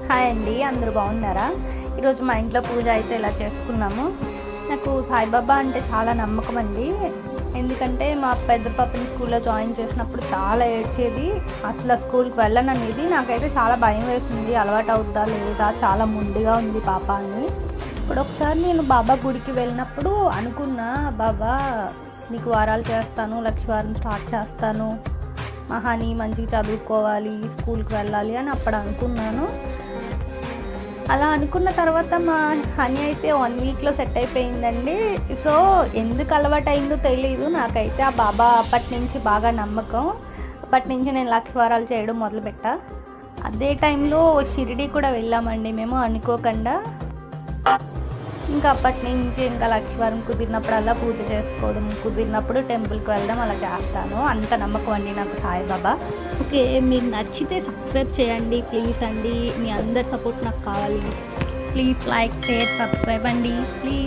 Hi అండి, అందరూ బాగున్నారా? ఈరోజు మా ఇంట్లో పూజ అయితే ఇలా చేసుకున్నాము. నాకు సాయిబాబా అంటే చాలా నమ్మకం అండి. ఎందుకంటే మా పెద్ద పాపని స్కూల్లో జాయిన్ చేసినప్పుడు చాలా ఏడ్చేది. అసలు స్కూల్కి వెళ్ళననేది. నాకైతే చాలా భయం వేసింది, అలవాటు అవుద్దా లేదా, చాలా మొండిగా ఉంది పాప అని. ఇప్పుడు ఒకసారి నేను బాబా గుడికి వెళ్ళినప్పుడు అనుకున్నా, బాబా నీకు వారాలు చేస్తాను, లక్ష వారం స్టార్ట్ చేస్తాను, మహాని మంచిగా చదువుకోవాలి, స్కూల్కి వెళ్ళాలి అని అప్పుడు అనుకున్నాను. అలా అనుకున్న తర్వాత మా హనీ అయితే 1 వీక్లో సెట్ అయిపోయిందండి. సో ఎందుకు అలవాటు అయిందో తెలియదు, నాకైతే ఆ బాబా అప్పటి నుంచి బాగా నమ్మకం. అప్పటి నుంచి నేను లక్ష వారాలు చేయడం మొదలుపెట్టా. అదే టైంలో షిరిడి కూడా వెళ్ళామండి మేము అనుకోకుండా. ఇంకా అప్పటి నుంచి ఇంకా లక్ష వారం కుదిరినప్పుడల్లా పూజ చేసుకోవడం, కుదిరినప్పుడు టెంపుల్కి వెళ్ళడం అలా చేస్తాను. అంత నమ్మకం అండి నాకు సాయిబాబా. ఓకే, మీరు నచ్చితే సబ్స్క్రైబ్ చేయండి ప్లీజ్ అండి. మీ అందరి సపోర్ట్ నాకు కావాలి. ప్లీజ్ లైక్, షేర్, సబ్స్క్రైబ్ అండి ప్లీజ్.